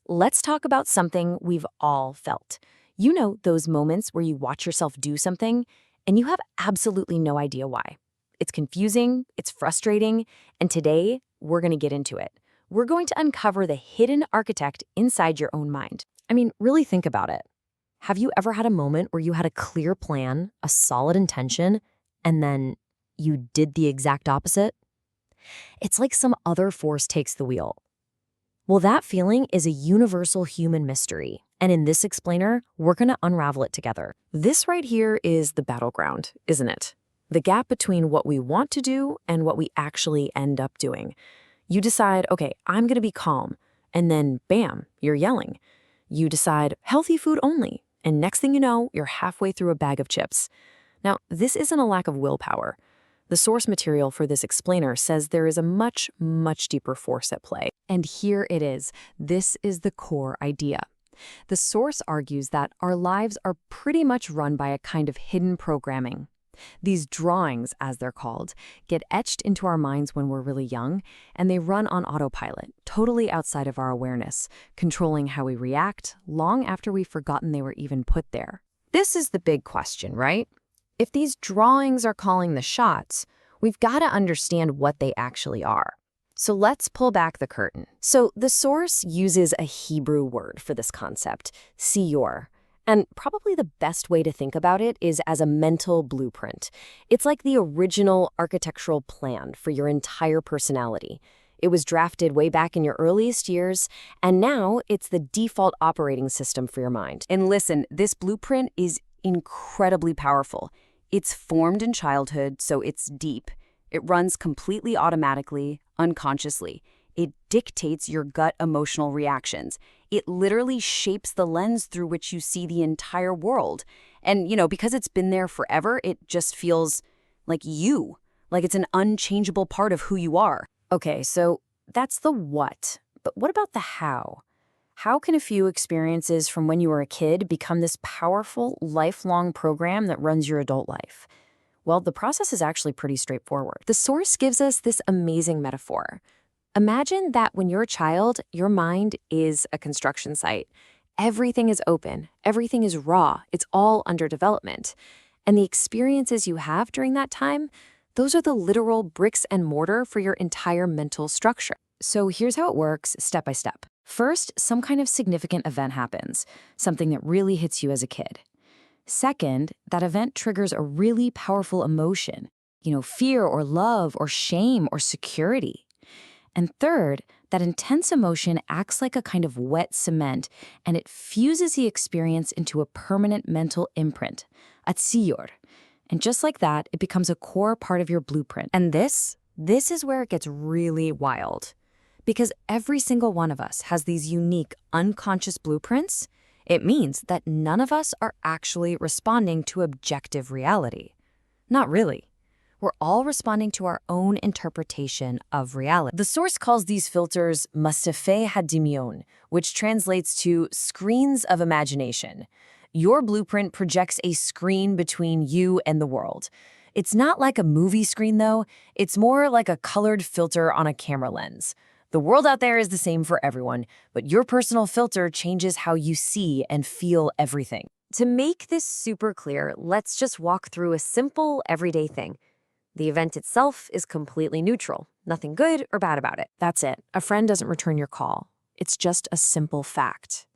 let's talk about something we've all felt. You know those moments where you watch yourself do something and you have absolutely no idea why. It's confusing, it's frustrating, and today we're going to get into it. We're going to uncover the hidden architect inside your own mind. I mean, really think about it. Have you ever had a moment where you had a clear plan, a solid intention, and then you did the exact opposite? It's like some other force takes the wheel. Well, that feeling is a universal human mystery, and in this explainer, we're going to unravel it together. This right here is the battleground, isn't it? The gap between what we want to do and what we actually end up doing. You decide, okay, I'm going to be calm, and then bam, you're yelling. You decide healthy food only, and next thing you know, you're halfway through a bag of chips. Now, this isn't a lack of willpower. The source material for this explainer says there is a much, much deeper force at play. And here it is. This is the core idea. The source argues that our lives are pretty much run by a kind of hidden programming. These drawings, as they're called, get etched into our minds when we're really young, and they run on autopilot, totally outside of our awareness, controlling how we react long after we've forgotten they were even put there. This is the big question, right? If these drawings are calling the shots, we've got to understand what they actually are. So let's pull back the curtain. So the source uses a Hebrew word for this concept, Siyor. And probably the best way to think about it is as a mental blueprint. It's like the original architectural plan for your entire personality. It was drafted way back in your earliest years, and now it's the default operating system for your mind. And listen, this blueprint is incredibly powerful. It's formed in childhood, so it's deep. It runs completely automatically, unconsciously. It dictates your gut emotional reactions. It literally shapes the lens through which you see the entire world. And, because it's been there forever, it just feels like you, like it's an unchangeable part of who you are. Okay, so that's the what. But what about the how? How can a few experiences from when you were a kid become this powerful, lifelong program that runs your adult life? Well, the process is actually pretty straightforward. The source gives us this amazing metaphor. Imagine that when you're a child, your mind is a construction site. Everything is open, everything is raw, it's all under development. And the experiences you have during that time, those are the literal bricks and mortar for your entire mental structure. So here's how it works step by step. First, some kind of significant event happens, something that really hits you as a kid. Second, that event triggers a really powerful emotion, fear or love or shame or security. And third, that intense emotion acts like a kind of wet cement, and it fuses the experience into a permanent mental imprint, a Siyor. And just like that, it becomes a core part of your blueprint. And this is where it gets really wild. Because every single one of us has these unique, unconscious blueprints. It means that none of us are actually responding to objective reality. Not really. We're all responding to our own interpretation of reality. The source calls these filters Masach Hadimion, which translates to screens of imagination. Your blueprint projects a screen between you and the world. It's not like a movie screen, though. It's more like a colored filter on a camera lens. The world out there is the same for everyone, but your personal filter changes how you see and feel everything. To make this super clear, let's just walk through a simple, everyday thing. The event itself is completely neutral. Nothing good or bad about it. That's it. A friend doesn't return your call. It's just a simple fact.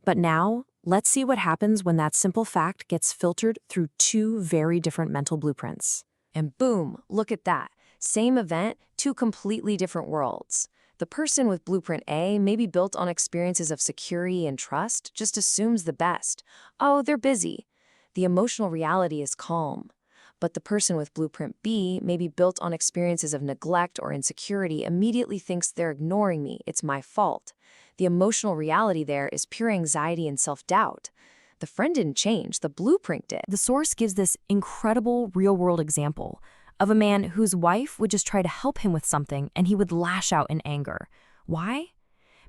But now, let's see what happens when that simple fact gets filtered through two very different mental blueprints. And boom, look at that. Same event, two completely different worlds. The person with blueprint A, maybe built on experiences of security and trust, just assumes the best. Oh, they're busy. The emotional reality is calm. But the person with blueprint B, maybe built on experiences of neglect or insecurity, immediately thinks they're ignoring me, it's my fault. The emotional reality there is pure anxiety and self-doubt. The friend didn't change, the blueprint did. The source gives this incredible real-world example of a man whose wife would just try to help him with something and he would lash out in anger. Why?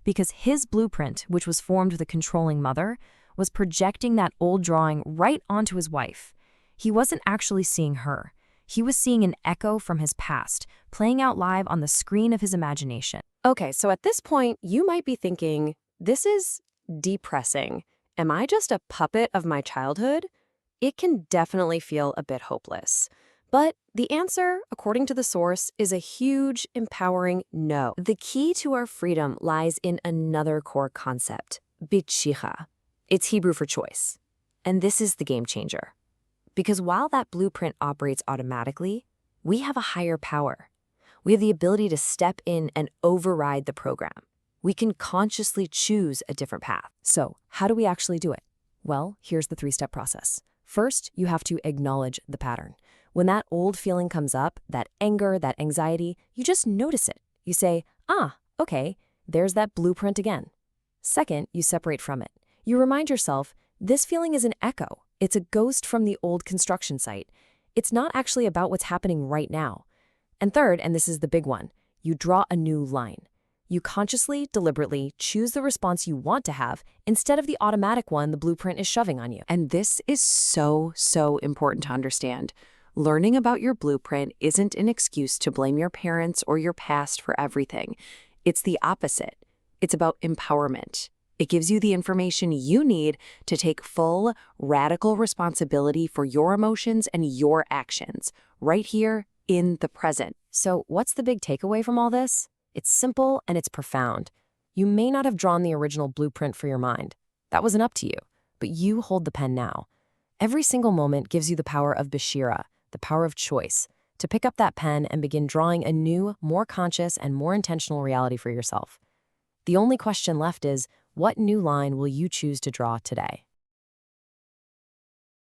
Because his blueprint, which was formed with a controlling mother, was projecting that old drawing right onto his wife. He wasn't actually seeing her. He was seeing an echo from his past, playing out live on the screen of his imagination. Okay, so at this point, you might be thinking, This is depressing. Am I just a puppet of my childhood? It can definitely feel a bit hopeless. But the answer, according to the source, is a huge, empowering no. The key to our freedom lies in another core concept, bichicha. It's Hebrew for choice. And this is the game changer. Because while that blueprint operates automatically, we have a higher power. We have the ability to step in and override the program. We can consciously choose a different path. So, how do we actually do it? Well, here's the 3-step process. First, you have to acknowledge the pattern. When that old feeling comes up, that anger, that anxiety, you just notice it. You say, okay, there's that blueprint again. Second, you separate from it. You remind yourself, this feeling is an echo. It's a ghost from the old construction site. It's not actually about what's happening right now. And third, and this is the big one, you draw a new line. You consciously, deliberately choose the response you want to have instead of the automatic one the blueprint is shoving on you. And this is so important to understand. Learning about your blueprint isn't an excuse to blame your parents or your past for everything. It's the opposite. It's about empowerment. It gives you the information you need to take full, radical responsibility for your emotions and your actions, right here in the present. So what's the big takeaway from all this? It's simple and it's profound. You may not have drawn the original blueprint for your mind. That wasn't up to you, but you hold the pen now. Every single moment gives you the power of Bashira, the power of choice, to pick up that pen and begin drawing a new, more conscious and more intentional reality for yourself. The only question left is, what new line will you choose to draw today?